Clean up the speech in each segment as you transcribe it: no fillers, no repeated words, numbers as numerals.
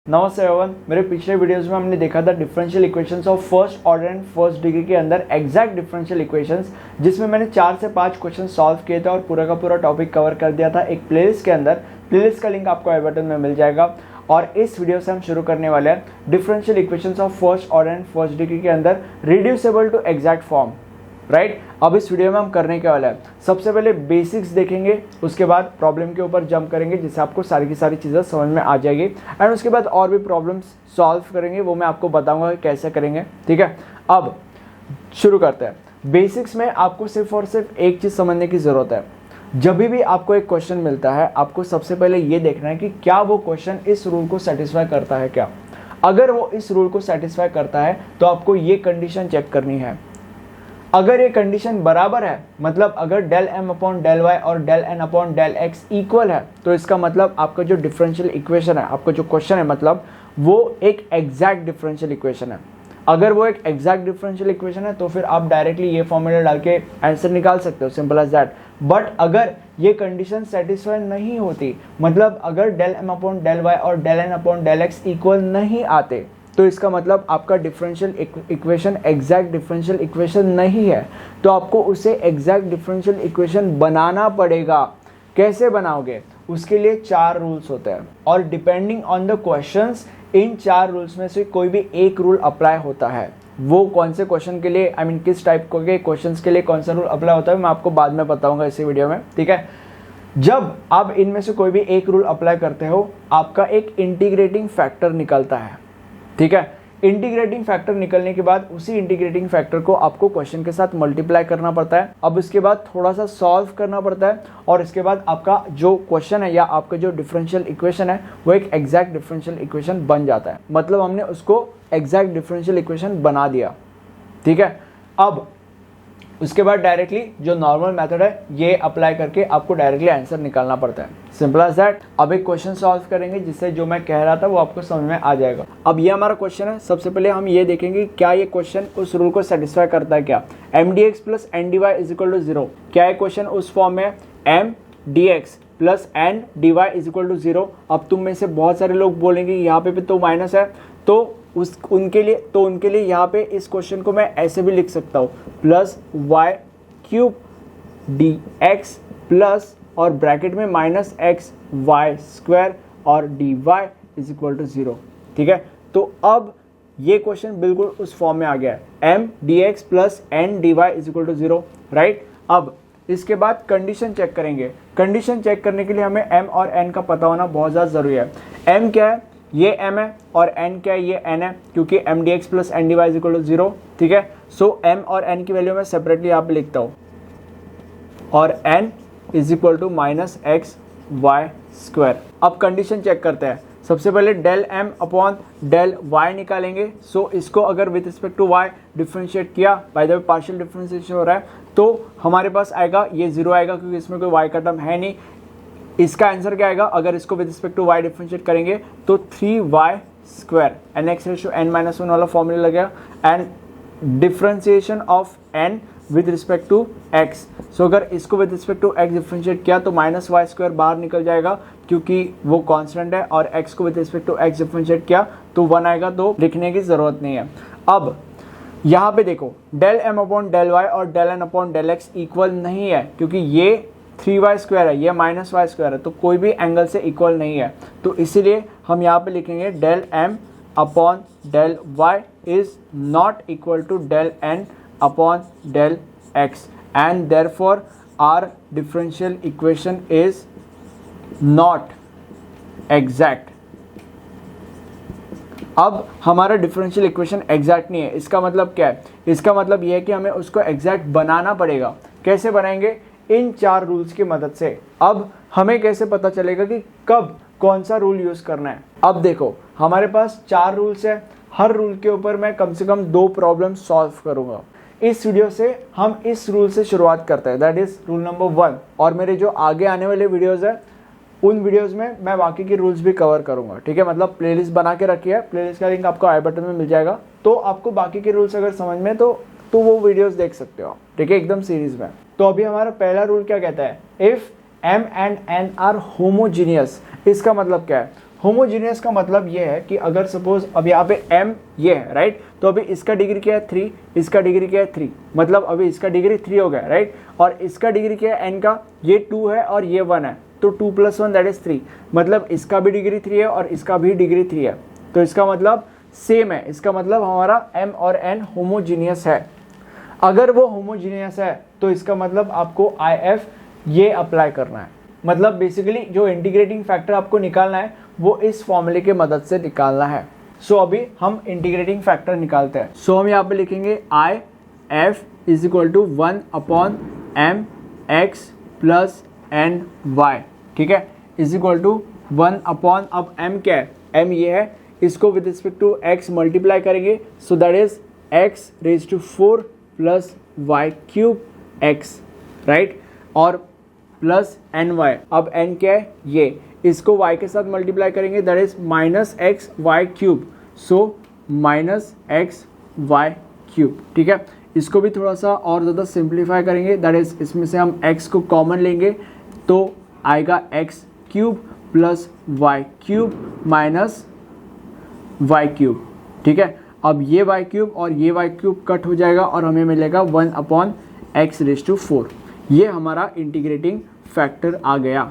नमस्ते एवरीवन। मेरे पिछले वीडियोस में हमने देखा था differential equations of first order and first degree के अंदर एग्जैक्ट डिफरेंशियल इक्वेशंस, जिसमें मैंने 4 से 5 क्वेश्चन सॉल्व किए थे और पूरा का पूरा टॉपिक कवर कर दिया था एक प्लेलिस्ट के अंदर। प्लेलिस्ट का लिंक आपको आई बटन में मिल जाएगा। और इस वीडियो से हम शुरू करने वाले हैं differential equations of first order and first degree के अंदर reducible to exact form. Right, अब इस वीडियो में हम करने के वाले हैं, सबसे पहले बेसिक्स देखेंगे, उसके बाद प्रॉब्लम के ऊपर जंप करेंगे जिससे आपको सारी की सारी चीज़ें समझ में आ जाएगी। एंड उसके बाद और भी प्रॉब्लम्स सॉल्व करेंगे, वो मैं आपको बताऊंगा कि कैसे करेंगे। ठीक है, अब शुरू करते हैं। बेसिक्स में आपको सिर्फ और सिर्फ एक चीज़ समझने की ज़रूरत है। जब भी आपको एक क्वेश्चन मिलता है, आपको सबसे पहले ये देखना है कि क्या वो क्वेश्चन इस रूल को सेटिस्फाई करता है क्या। अगर वो इस रूल को सेटिस्फाई करता है तो आपको ये कंडीशन चेक करनी है। अगर ये कंडीशन बराबर है, मतलब अगर del M upon del Y और del N upon del X equal है, तो इसका मतलब आपका जो डिफरेंशियल इक्वेशन है, आपका जो क्वेश्चन है, मतलब वो एक एग्जैक्ट डिफरेंशियल इक्वेशन है। अगर वो एक एग्जैक्ट डिफरेंशियल इक्वेशन है तो फिर आप डायरेक्टली ये फॉर्मूला डाल के आंसर निकाल सकते हो, सिंपल एज दैट। बट अगर ये कंडीशन सेटिस्फाई नहीं होती, मतलब अगर del M upon del Y और del N upon del X equal नहीं आते, तो इसका मतलब आपका differential equation exact differential equation नहीं है। तो आपको उसे एग्जैक्ट डिफरेंशियल इक्वेशन बनाना पड़ेगा। कैसे बनाओगे? उसके लिए 4 रूल्स होते हैं और depending on the questions in 4 rules में से कोई भी एक रूल अप्लाई होता है। वो कौन से क्वेश्चन के लिए, किस टाइप के क्वेश्चंस के लिए कौन सा रूल अप्लाई होता है, मैं आपको बाद में बताऊंगा इसी वीडियो में। ठीक है, जब आप इनमें से कोई भी एक रूल अप्लाई करते हो, आपका एक इंटीग्रेटिंग फैक्टर निकलता है। ठीक है, इंटीग्रेटिंग फैक्टर निकलने के बाद उसी इंटीग्रेटिंग फैक्टर को आपको क्वेश्चन के साथ मल्टीप्लाई करना पड़ता है। अब उसके बाद थोड़ा सा सॉल्व करना पड़ता है और इसके बाद आपका जो क्वेश्चन है या आपका जो डिफरेंशियल इक्वेशन है वो एक एग्जैक्ट डिफरेंशियल इक्वेशन बन जाता है। मतलब हमने उसको एग्जैक्ट डिफरेंशियल इक्वेशन बना दिया। ठीक है, अब उसके बाद डायरेक्टली जो नॉर्मल मेथड है ये अप्लाई करके आपको डायरेक्टली आंसर निकालना पड़ता है, सिंपल एज दैट। अब एक क्वेश्चन सॉल्व करेंगे जिससे जो मैं कह रहा था वो आपको समझ में आ जाएगा। अब ये हमारा क्वेश्चन है। सबसे पहले हम ये देखेंगे क्या ये क्वेश्चन उस रूल को सेटिस्फाई करता है क्या। M D X plus N D Y is equal to 0, क्या ये क्वेश्चन उस फॉर्म में M D X plus N D Y is equal to 0। अब तुम में से बहुत सारे लोग बोलेंगे यहाँ पे भी तो माइनस है, तो उनके लिए यहाँ पे इस क्वेश्चन को मैं ऐसे भी लिख सकता हूँ, plus Y cube D X plus और ब्रैकेट में माइनस एक्स वाई स्क्वायर और D Y is equal to 0। ठीक है, तो अब ये क्वेश्चन बिल्कुल उस फॉर्म में आ गया है, M D X plus N D Y is equal to 0। Right, अब इसके बाद कंडीशन चेक करेंगे। कंडीशन चेक करने के लिए हमें एम और एन का पता होना बहुत ज़्यादा ज़रूरी है। एम क्या है? ये m है, और n क्या है? ये n है, क्योंकि M D X plus N D Y is equal to 0। ठीक है, सो m और n की वैल्यू मैं सेपरेटली यहाँ पे लिखता हूँ, और n is equal to minus X Y square. अब कंडीशन चेक करते हैं। सबसे पहले del m upon del y निकालेंगे। सो इसको अगर with respect to y differentiate किया, by the way partial differentiation हो रहा है, तो हमारे पास आएगा ये 0 आएगा, क्योंकि इसमें कोई y का टर्म है नहीं। इसका आंसर क्या आएगा? अगर इसको with respect to y differentiate करेंगे तो 3y square, N X ratio n minus 1 वाला फॉर्मूला लगेगा, and differentiation of n with respect to x। So अगर इसको with respect to x differentiate किया तो माइनस वाई स्क्वायर बाहर निकल जाएगा, क्योंकि वो कांस्टेंट है, और x को with respect to x differentiate किया तो 1 आएगा, तो लिखने की ज़रूरत नहीं है। अब यहाँ पे देखो, del M upon del Y और del N upon del X equal नहीं है, क्योंकि ये 3y स्क्वायर है, ये माइनस वाई स्क्वायर है, तो कोई भी एंगल से इक्वल नहीं है। तो इसीलिए हम यहाँ पे लिखेंगे del m upon del y is not equal to del n upon del x, and therefore our differential equation is not exact. अब हमारा डिफरेंशियल इक्वेशन एग्जैक्ट नहीं है। इसका मतलब क्या है? इसका मतलब यह है कि हमें उसको एग्जैक्ट बनाना पड़ेगा। कैसे बनाएंगे? इन 4 रूल्स की मदद से। अब हमें कैसे पता चलेगा कि कब कौन सा रूल यूज करना है? अब देखो, हमारे पास 4 रूल्स है, हर रूल के ऊपर मैं कम से कम 2 प्रॉब्लम सॉल्व करूंगा। इस वीडियो से हम इस रूल से शुरुआत करते हैं, दैट इज रूल नंबर 1। और मेरे जो आगे आने वाले वीडियोज है उन वीडियोस में मैं बाकी के रूल्स भी कवर करूंगा। ठीक है, मतलब प्लेलिस्ट बना के रखी है, प्लेलिस्ट का लिंक आपको आई बटन में मिल जाएगा, तो आपको बाकी के रूल्स अगर समझ में तो वो वीडियोस देख सकते हो। ठीक है, एकदम सीरीज में। तो अभी हमारा पहला रूल क्या कहता है? If m and n are homogeneous. इसका मतलब क्या है? होमोजीनियस का मतलब ये है कि अगर सपोज अब यहाँ पे m ये है राइट, तो अभी इसका डिग्री क्या है 3, इसका डिग्री क्या है 3, मतलब अभी इसका डिग्री 3 हो गया राइट, और इसका डिग्री क्या है n का, ये 2 है और ये 1 है, तो 2 + 1 दैट इज 3, मतलब इसका भी डिग्री 3 है और इसका भी डिग्री 3 है, तो इसका मतलब सेम है, इसका मतलब हमारा m और n होमोजीनियस है। अगर वो होमोजीनियस है तो इसका मतलब आपको IF ये अप्लाई करना है, मतलब बेसिकली जो इंटीग्रेटिंग फैक्टर आपको निकालना है वो इस फॉर्मूले की मदद से निकालना है। सो अभी हम इंटीग्रेटिंग फैक्टर निकालते हैं। सो हम यहाँ पे लिखेंगे IF = 1/mx + ny, ठीक है, = 1/, अब m क्या है, m ये है, इसको with respect to x multiply करेंगे, so that is x⁴ + y³ x, right, और प्लस ny, अब n क्या है ये, इसको y के साथ मल्टीप्लाई करेंगे, that is -xy³, so -xy³, ठीक है। इसको भी थोड़ा सा और ज़्यादा सिंप्लीफाई करेंगे, दैट इज इसमें से हम x को कॉमन लेंगे तो आएगा x³ + y³ - y³, ठीक है। अब ये y³ और ये y³ कट हो जाएगा और हमें मिलेगा 1/x⁴, ये हमारा इंटीग्रेटिंग फैक्टर आ गया।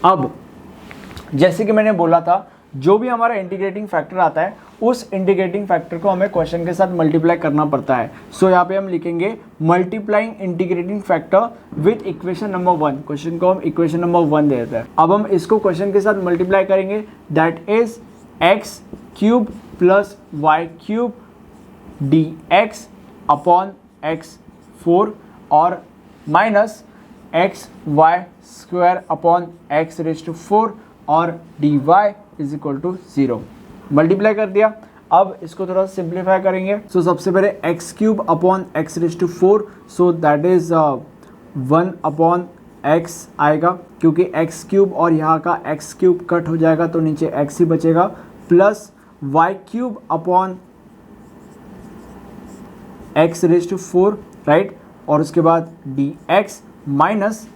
अब जैसे कि मैंने बोला था, जो भी हमारा इंटीग्रेटिंग फैक्टर आता है उस इंटीग्रेटिंग फैक्टर को हमें क्वेश्चन के साथ मल्टीप्लाई करना पड़ता है। सो यहाँ पे हम लिखेंगे multiplying integrating factor with equation number 1, question को हम इक्वेशन नंबर 1 दे देते हैं। अब हम इसको क्वेश्चन के साथ मल्टीप्लाई करेंगे, that is x³ + y³ dx / x⁴ और माइनस xy² / x⁴ और dy = 0, मल्टीप्लाई कर दिया। अब इसको थोड़ा सिंप्लीफाई करेंगे, सो सबसे पहले x³ / x⁴, so that is 1/x आएगा, क्योंकि x³ और यहाँ का x³ कट हो जाएगा तो नीचे x ही बचेगा, प्लस y³ / x⁴, राइट, और उसके बाद dx माइनस,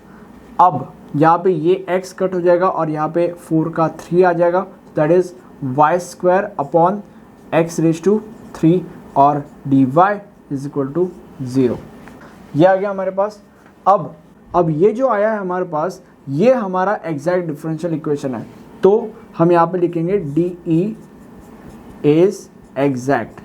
अब यहाँ पे ये x कट हो जाएगा और यहाँ पे 4 का 3 आ जाएगा, दैट इज y² / x⁴ और dy = 0, ये आ गया हमारे पास। अब ये जो आया है हमारे पास, ये हमारा एग्जैक्ट डिफरेंशियल इक्वेशन है, तो हम यहाँ पे लिखेंगे DE इज एग्जैक्ट।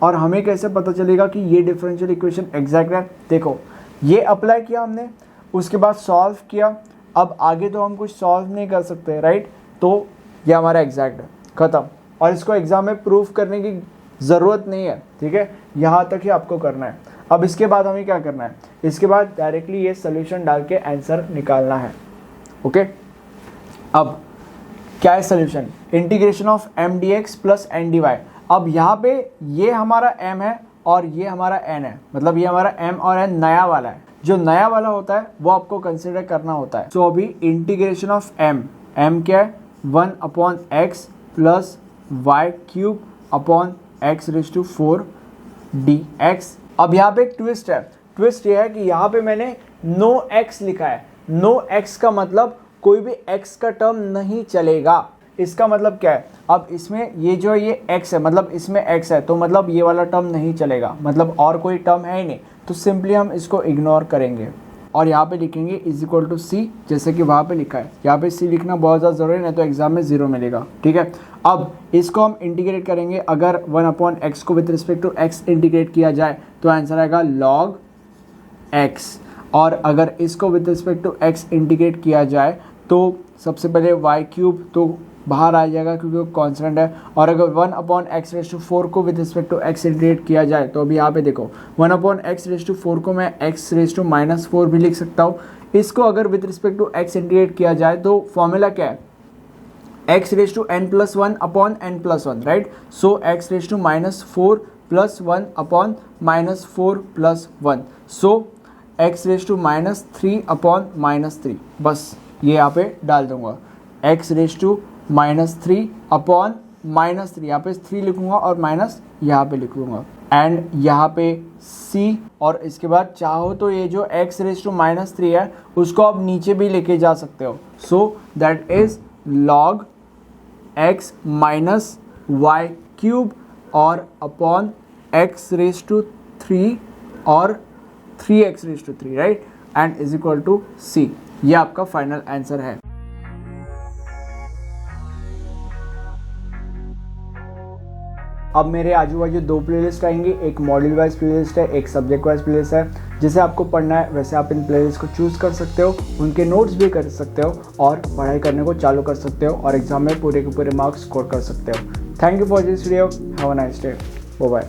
और हमें कैसे पता चलेगा कि ये डिफरेंशियल इक्वेशन एग्जैक्ट है, देखो ये अप्लाई किया हमने, उसके बाद सॉल्व किया, अब आगे तो हम कुछ सॉल्व नहीं कर सकते राइट, तो ये हमारा एग्जैक्ट है, ख़त्म। और इसको एग्जाम में प्रूफ करने की ज़रूरत नहीं है, ठीक है, यहाँ तक ही आपको करना है। अब इसके बाद हमें क्या करना है, इसके बाद डायरेक्टली ये सोल्यूशन डाल के आंसर निकालना है, ओके। अब क्या है solution, integration of m dx + n dy। अब यहाँ पे ये हमारा m है और ये हमारा n है, मतलब ये हमारा m और n नया वाला है, जो नया वाला होता है वो आपको कंसिडर करना होता है। सो अभी इंटीग्रेशन ऑफ m क्या है, 1/x + y³ / x⁴ dx। अब यहाँ पे एक ट्विस्ट है, ट्विस्ट ये है कि यहाँ पे मैंने नो x लिखा है, नो x का मतलब कोई भी x का टर्म नहीं चलेगा। इसका मतलब क्या है, अब इसमें ये जो ये x है, मतलब इसमें x है, तो मतलब ये वाला टर्म नहीं चलेगा, मतलब और कोई टर्म है ही नहीं, तो सिंपली हम इसको इग्नोर करेंगे और यहाँ पे लिखेंगे = c, जैसे कि वहाँ पे लिखा है। यहाँ पे c लिखना बहुत ज़्यादा ज़रूरी है, नहीं तो एग्जाम में 0 मिलेगा, ठीक है। अब इसको हम इंटीग्रेट करेंगे, अगर 1/x को with respect to x integrate किया जाए तो आंसर आएगा log x, और अगर इसको with respect to x integrate किया जाए तो सबसे पहले y³ तो बाहर आ जाएगा क्योंकि वो कांस्टेंट है, और अगर 1/x⁴ को with respect to x integrate किया जाए तो अभी यहाँ पे देखो 1/x⁴ को मैं x⁻⁻4 भी लिख सकता हूँ। इसको अगर with respect to x integrate किया जाए तो फॉर्मूला क्या है, x⁻n+1/n+1, राइट, सो x⁻⁻4 + 1/-4 + 1, सो x⁻3/-3, बस ये यहाँ पे डाल दूंगा, x⁻3/-3, यहाँ पे 3 लिखूंगा और माइनस यहाँ पे लिख दूंगा, एंड यहाँ पे c, और इसके बाद चाहो तो ये जो x⁻3 है उसको आप नीचे भी लेके जा सकते हो, so that is log x minus Y cube और अपॉन x रेज टू 3 और 3x raise to 3, right, and is equal to c। ये आपका फाइनल आंसर है। अब मेरे आजू बाजू 2 प्लेलिस्ट आएंगी, एक मॉड्यूल वाइज प्लेलिस्ट है, एक सब्जेक्ट वाइज प्लेलिस्ट है। जैसे आपको पढ़ना है वैसे आप इन प्लेलिस्ट को चूज़ कर सकते हो, उनके नोट्स भी कर सकते हो और पढ़ाई करने को चालू कर सकते हो और एग्जाम में पूरे के पूरे मार्क्स स्कोर कर सकते हो। Thank you for this video, have a nice day, bye bye.